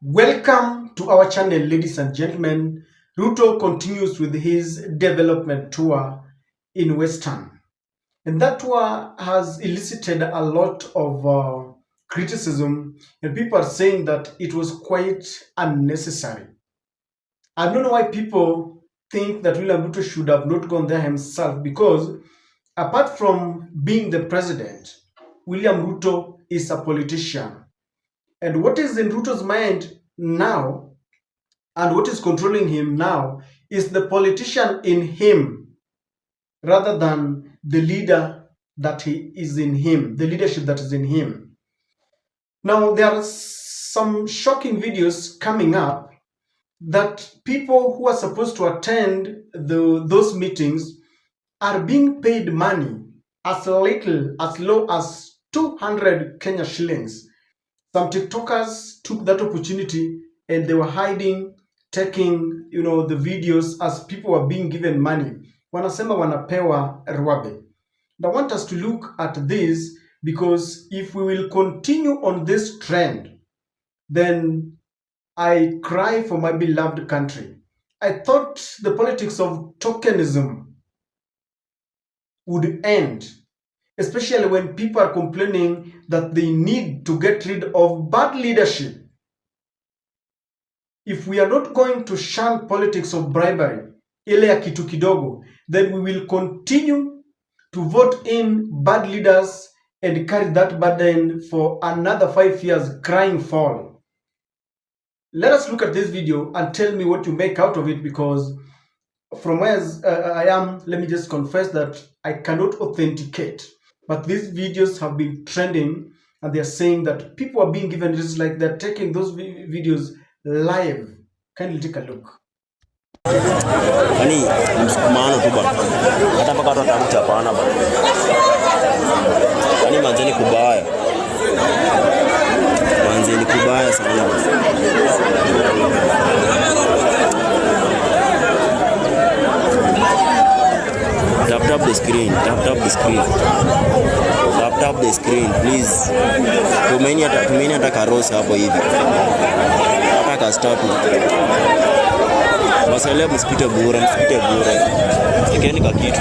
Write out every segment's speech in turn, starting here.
Welcome to our channel, ladies and gentlemen. Ruto continues with his development tour in Western. And that tour has elicited a lot of criticism, and people are saying that it was quite unnecessary. I don't know why people think that William Ruto should have not gone there himself, because apart from being the president, William Ruto is a politician. And what is in Ruto's mind now and what is controlling him now is the politician in him rather than the leader that he is in him, the leadership that is in him. Now, there are some shocking videos coming up that people who are supposed to attend those meetings are being paid money as little, as low as 200 Kenya shillings. Some TikTokers took that opportunity and they were hiding, taking the videos as people were being given money. Wanasema wanapewa ruabe. I want us to look at this, because if we will continue on this trend, then I cry for my beloved country. I thought the politics of tokenism would end, especially when people are complaining that they need to get rid of bad leadership. If we are not going to shun politics of bribery, ile ya kitu kidogo, then we will continue to vote in bad leaders and carry that burden for another 5 years, crying foul. Let us look at this video and tell me what you make out of it, because from where I am, let me just confess that I cannot authenticate. But these videos have been trending, and they're saying that people are being given, just like they're taking those videos live. Kindly take a look. Ani msukumano tu bana. Hata mpaka watu watakuchapana bana. Ani manzeni kubaya. Manzeni kubaya sana. Tap the screen, tap the screen. Tap the screen, please. Tumeni hata karosa hapo hivi. Hata ka start. Masale msipite bure. Sikeni ka kitu.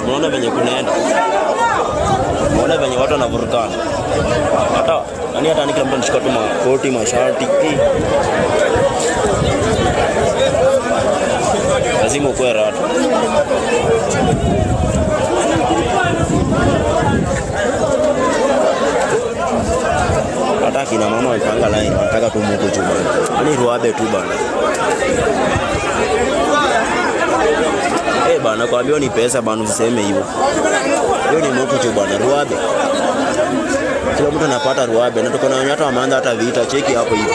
Unaona venye kunaenda. Unaona venye watu wanavurukana. Hata ni kila mtu anashika tu makoti, mashati. Lazima ukwe rata. Hata kina mama walipanga line, wanataka tumuko tu bana. Ani ruabe tu bana. Bana, kwambia ni pesa bana, usiseme hivyo. Hiyo ni muko tu bana, ruabe. Kila mtu anapata ruabe, na tuko na watu wameanza hata vita, cheki hapo hivi.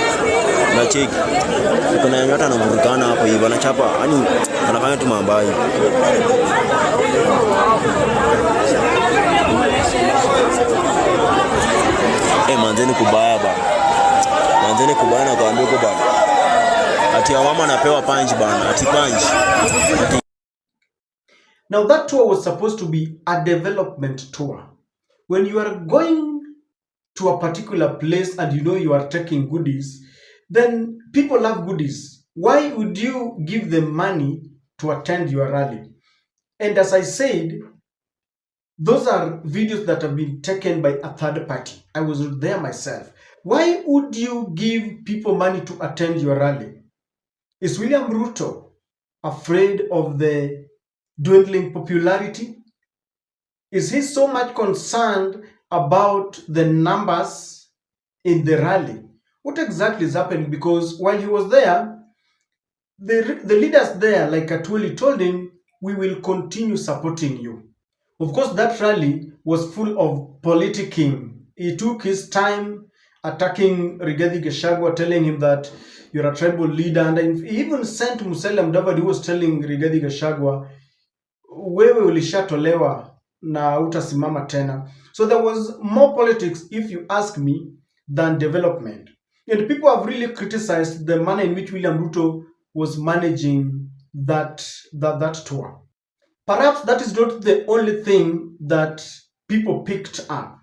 Na cheki. Kuna watu wanavurukana hapo hivi, wanachapa, yani wanafanya tu mambo hayo. Manzeni kubaya bana. Manzeni kubaya na kuambia uko bana. Ati ya mama anapewa punch bana, ati punch. Now that tour was supposed to be a development tour. When you are going to a particular place and you are taking goodies, then people love goodies. Why would you give them money to attend your rally? And as I said, those are videos that have been taken by a third party. I was there myself. Why would you give people money to attend your rally? Is William Ruto afraid of the dwindling popularity? Is he so much concerned about the numbers in the rally? What exactly is happening? Because while he was there, the leaders there, like Atwoli, told him, we will continue supporting you. Of course, that rally was full of politicking. He took his time attacking Rigathi Gachagua, telling him that you're a tribal leader. And he even sent Musalia Mudavadi, who was telling Rigathi Gachagua, wewe ulishatolewa na utasimama tena. So there was more politics, if you ask me, than development. And people have really criticized the manner in which William Ruto was managing that tour. Perhaps that is not the only thing that people picked up.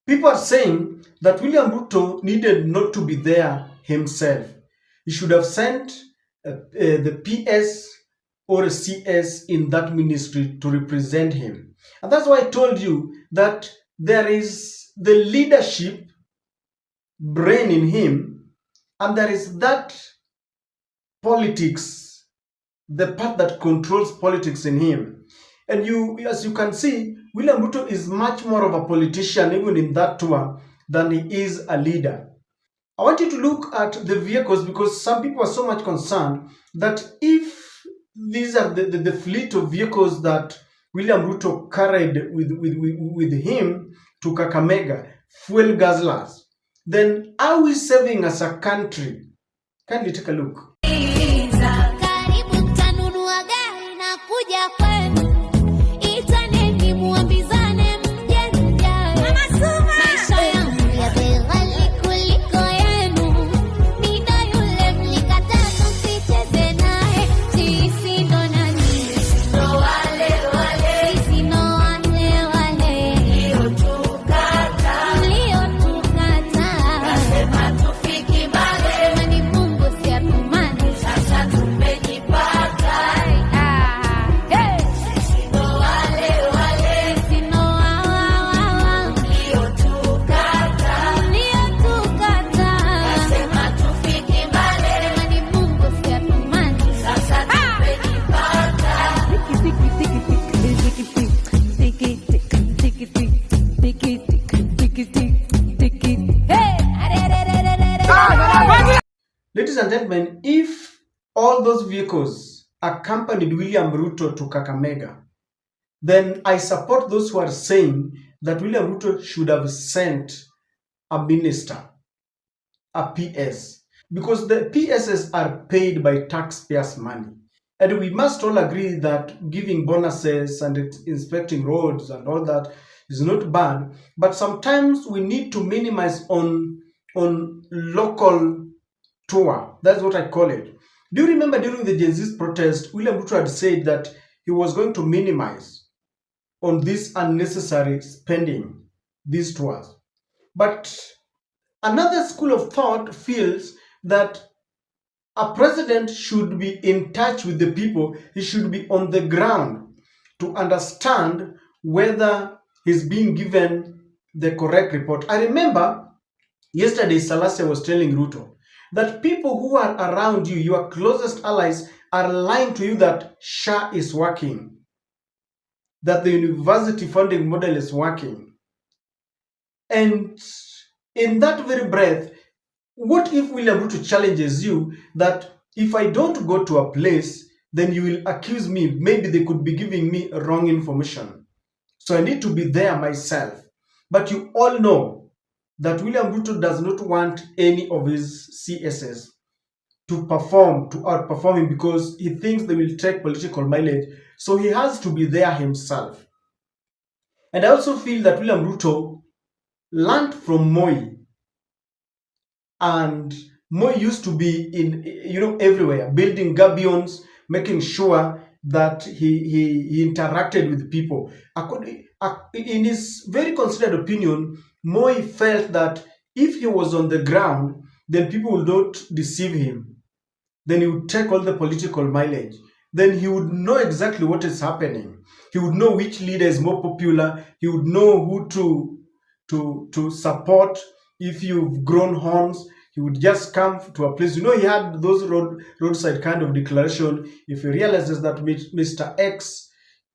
People are saying that William Ruto needed not to be there himself. He should have sent the PS or a CS in that ministry to represent him. And that's why I told you that there is the leadership brain in him, and there is that politics, the part that controls politics in him. And as you can see, William Ruto is much more of a politician, even in that tour, than he is a leader. I want you to look at the vehicles, because some people are so much concerned that if these are the fleet of vehicles that William Ruto carried with him to Kakamega, fuel guzzlers, then are we saving as a country? Kindly take a look. Ladies and gentlemen, if all those vehicles accompanied William Ruto to Kakamega, then I support those who are saying that William Ruto should have sent a minister, a PS, because the PSs are paid by taxpayers' money. And we must all agree that giving bonuses and inspecting roads and all that is not bad, but sometimes we need to minimize on local tour. That's what I call it. Do you remember during the Gen Z protest, William Ruto had said that he was going to minimize on this unnecessary spending, these tours? But another school of thought feels that a president should be in touch with the people. He should be on the ground to understand whether he's being given the correct report. I remember yesterday Selassie was telling Ruto that people who are around you, your closest allies, are lying to you that SHA is working, that the university funding model is working. And in that very breath, what if William Ruto challenges you that if I don't go to a place, then you will accuse me, maybe they could be giving me wrong information. So I need to be there myself. But you all know that William Ruto does not want any of his CSs to outperform him, because he thinks they will take political mileage. So he has to be there himself. And I also feel that William Ruto learned from Moi. And Moi used to be everywhere, building gabions, making sure that he interacted with people. In his very considered opinion, Moi felt that if he was on the ground, then people would not deceive him. Then he would take all the political mileage. Then he would know exactly what is happening. He would know which leader is more popular. He would know who to support. If you've grown horns, he would just come to a place. He had those roadside kind of declaration. If he realizes that Mr. X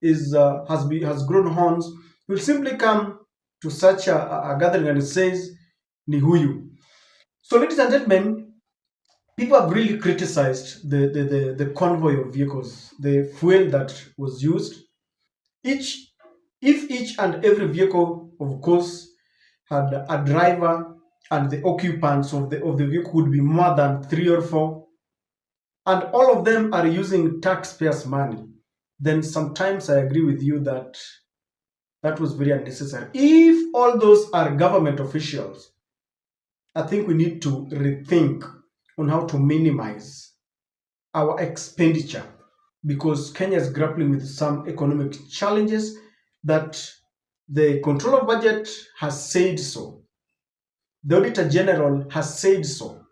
has grown horns, he will simply come to such a gathering and it says, ni huyu. So, ladies and gentlemen, people have really criticized the convoy of vehicles, the fuel that was used. If each and every vehicle, of course, had a driver and the occupants of the vehicle would be more than 3 or 4, and all of them are using taxpayers' money, then sometimes I agree with you that that was very unnecessary. If all those are government officials, I think we need to rethink on how to minimize our expenditure, because Kenya is grappling with some economic challenges that The Controller of Budget has said so. The Auditor General has said so.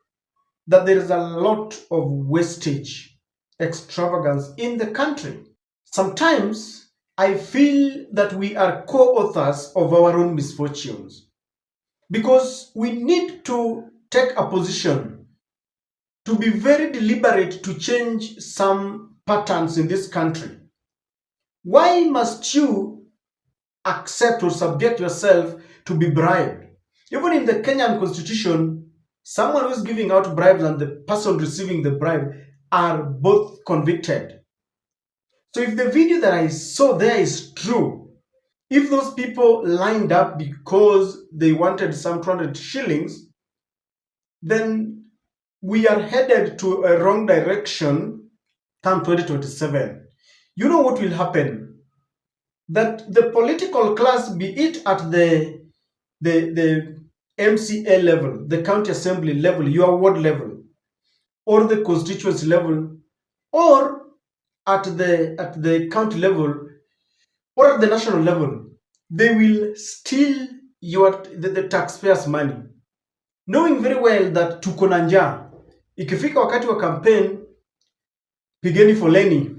That there is a lot of wastage, extravagance in the country. Sometimes I feel that we are co-authors of our own misfortunes because we need to take a position to be very deliberate to change some patterns in this country. Why must you accept or subject yourself to be bribed? Even in the Kenyan constitution, someone who is giving out bribes and the person receiving the bribe are both convicted. So if the video that I saw there is true, if those people lined up because they wanted some 200 shillings, then we are headed to a wrong direction come 2027. You know what will happen? That the political class, be it at the MCA level, the county assembly level, your ward level, or the constituency level, or at the county level, or at the national level, they will steal the taxpayers' money, knowing very well that tuko na njaa. Ikifika wakati wa campaign, pigeni foleni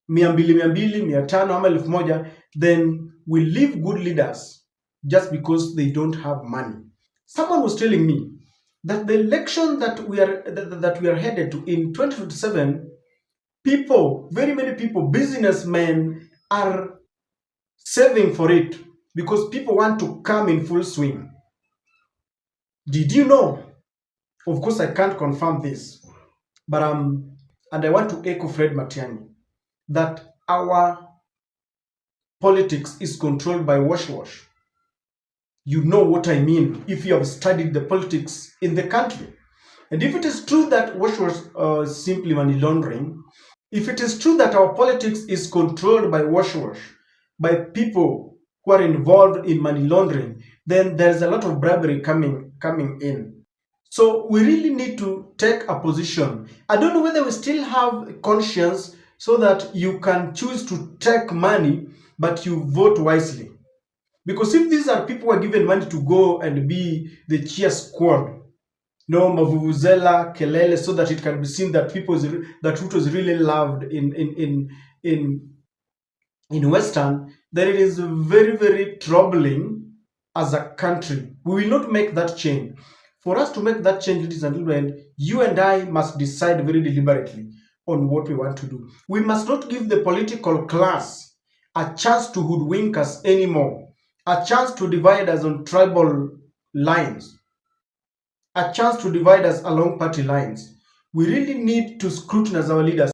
200, 500 ama 1000, then we leave good leaders just because they don't have money. Someone was telling me that the election that we are headed to in 2027, people, very many people, businessmen are saving for it because people want to come in full swing. Did you know? Of course, I can't confirm this, but and I want to echo Fred Matiang'i that our politics is controlled by wash. You know what I mean if you have studied the politics in the country. And if it is true that wash was simply money laundering, if it is true that our politics is controlled by wash, by people who are involved in money laundering, then there's a lot of bribery coming in. So we really need to take a position. I don't know whether we still have conscience so that you can choose to take money, but you vote wisely. Because if these are people who are given money to go and be the cheer squad, no mavuvuzela, kelele, so that it can be seen that Ruto is really loved in Western, then it is very, very troubling as a country. We will not make that change. For us to make that change, ladies and gentlemen, you and I must decide very deliberately on what we want to do. We must not give the political class a chance to hoodwink us anymore, a chance to divide us on tribal lines, a chance to divide us along party lines. We really need to scrutinize our leaders.